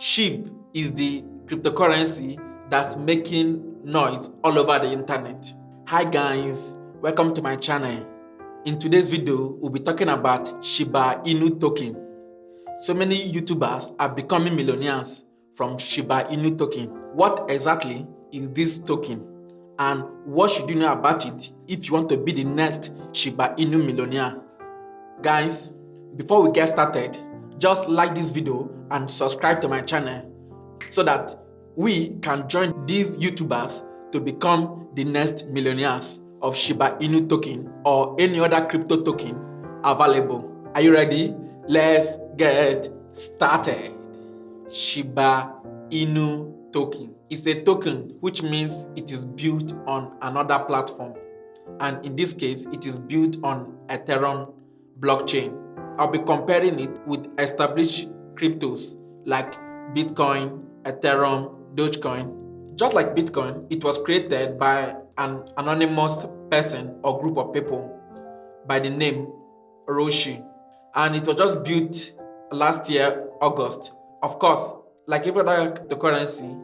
SHIB is the cryptocurrency that's making noise all over the internet. Hi guys, welcome to my channel. In today's video, we'll be talking about Shiba Inu Token. So many YouTubers are becoming millionaires from Shiba Inu Token. What exactly is this token? And what should you know about it if you want to be the next Shiba Inu millionaire? Guys, before we get started, just like this video and subscribe to my channel so that we can join these YouTubers to become the next millionaires of Shiba Inu token or any other crypto token available. Are you ready? Let's get started. Shiba Inu token is a token which means it is built on another platform, and in this case it is built on Ethereum blockchain. I'll be comparing it with established cryptos like Bitcoin, Ethereum, Dogecoin. Just like Bitcoin, it was created by an anonymous person or group of people by the name Roshi, and it was just built last year, August. Of course, like every other cryptocurrency,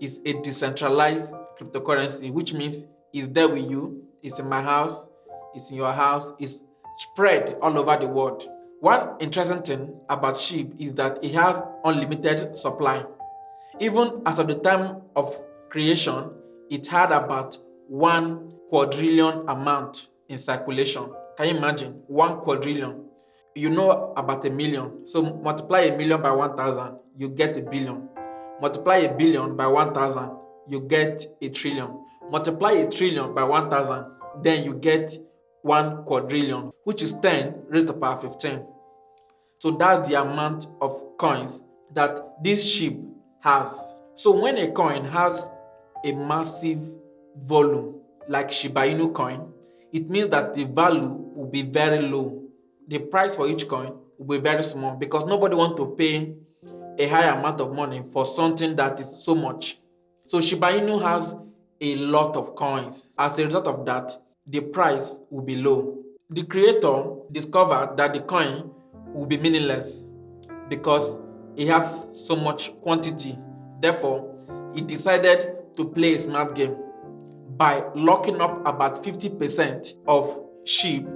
it's a decentralized cryptocurrency, which means it's there with you, it's in my house, it's in your house, it's spread all over the world. One interesting thing about SHIB is that it has unlimited supply. Even as of the time of creation, it had about 1 quadrillion amount in circulation. Can you imagine? 1 quadrillion. You know about a million. So multiply a million by 1,000, you get a billion. Multiply a billion by 1,000, you get a trillion. Multiply a trillion by 1,000, then you get 1 quadrillion, which is 10 raised to the power 15. So that's the amount of coins that this SHIB has. So when a coin has a massive volume like Shiba Inu coin, it means that the value will be very low. The price for each coin will be very small because nobody wants to pay a high amount of money for something that is so much. So Shiba Inu has a lot of coins. As a result of that, the price will be low. The creator discovered that the coin will be meaningless because it has so much quantity. Therefore, he decided to play a smart game by locking up about 50% of SHIB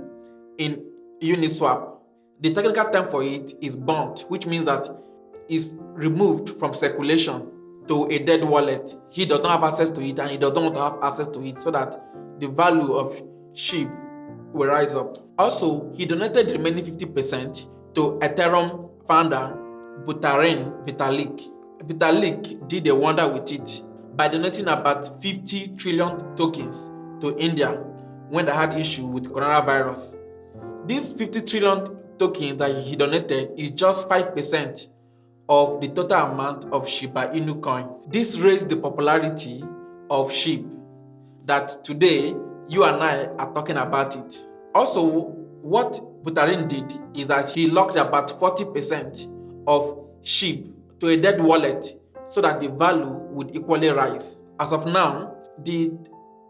in Uniswap. The technical term for it is burnt, which means that it's removed from circulation to a dead wallet. He does not have access to it, and he does not want to have access to it, so that the value of SHIB will rise up. Also, he donated the remaining 50% to Ethereum founder Buterin Vitalik. Vitalik did a wonder with it by donating about 50 trillion tokens to India when they had issue with coronavirus. These 50 trillion tokens that he donated is just 5% of the total amount of Shiba Inu coin. This raised the popularity of SHIB that today you and I are talking about it. Also, what Buterin did is that he locked about 40% of SHIB to a dead wallet so that the value would equally rise. As of now, the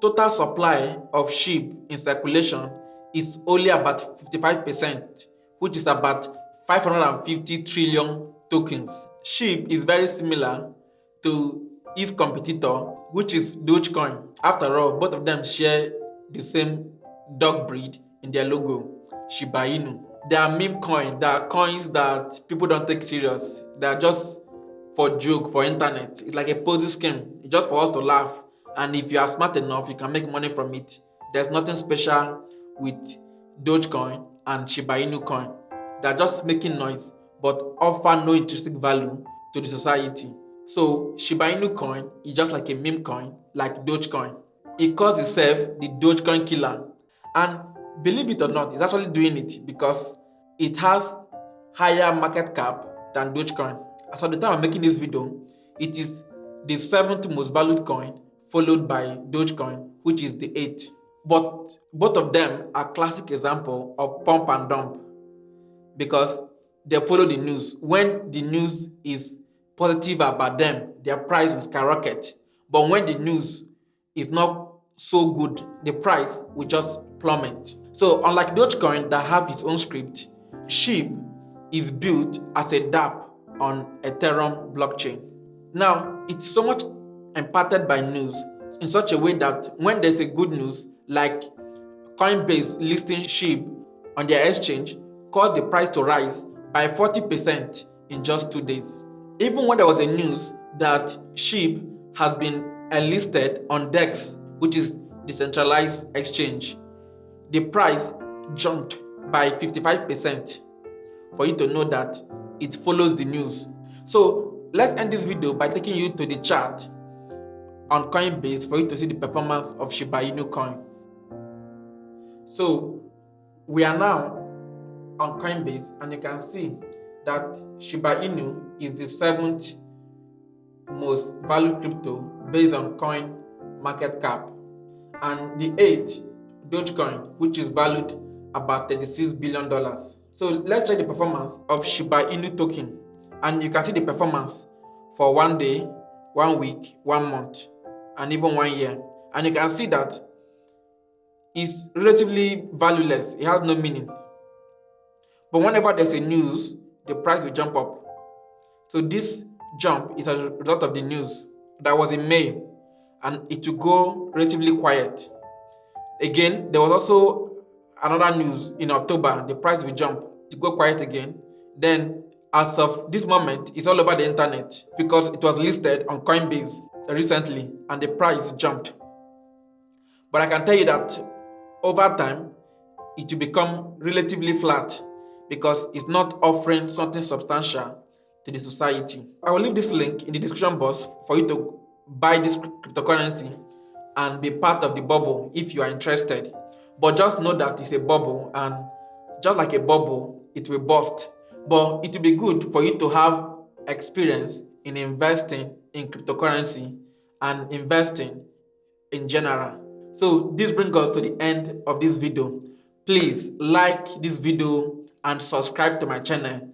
total supply of SHIB in circulation is only about 55%, which is about 550 trillion tokens. SHIB is very similar to its competitor, which is Dogecoin. After all, both of them share the same dog breed in their logo, Shiba Inu. They are meme coins. They are coins that people don't take serious. They are just for joke, for internet. It's like a Ponzi scheme. It's just for us to laugh. And if you are smart enough, you can make money from it. There's nothing special with Dogecoin and Shiba Inu coin. They are just making noise, but offer no intrinsic value to the society. So Shiba Inu coin is just like a meme coin, like Dogecoin. It calls itself the Dogecoin killer. And believe it or not, it's actually doing it because it has higher market cap than Dogecoin. As of the time I'm making this video, it is the 7th most valued coin, followed by Dogecoin, which is the 8th. But both of them are classic example of pump and dump because they follow the news. When the news is positive about them, their price will skyrocket. But when the news is not so good, the price will just plummet. So unlike Dogecoin that have its own script, SHIB is built as a dApp on Ethereum blockchain. Now, it's so much impacted by news in such a way that when there's a good news, like Coinbase listing SHIB on their exchange, caused the price to rise by 40% in just 2 days. Even when there was a news that SHIB has been enlisted on DEX, which is decentralized exchange, the price jumped by 55% for you to know that it follows the news. So let's end this video by taking you to the chart on Coinbase for you to see the performance of Shiba Inu coin. So we are now on Coinbase, and you can see that Shiba Inu is the 7th most valued crypto based on coin market cap, and the 8th Dogecoin, which is valued about $36 billion. So let's check the performance of Shiba Inu token, and you can see the performance for 1 day, 1 week, 1 month, and even 1 year. And you can see that it's relatively valueless. It has no meaning. But whenever there's a news, the price will jump up. So this jump is a result of the news that was in May, and it will go relatively quiet. Again, there was also another news in October. The price will jump to go quiet again. Then, as of this moment, it's all over the internet because it was listed on Coinbase recently, and the price jumped. But I can tell you that over time, it will become relatively flat because it's not offering something substantial to the society. I will leave this link in the description box for you to buy this cryptocurrency and be part of the bubble if you are interested. But just know that it's a bubble, and just like a bubble, it will burst. But it will be good for you to have experience in investing in cryptocurrency and investing in general. So this brings us to the end of this video. Please like this video and subscribe to my channel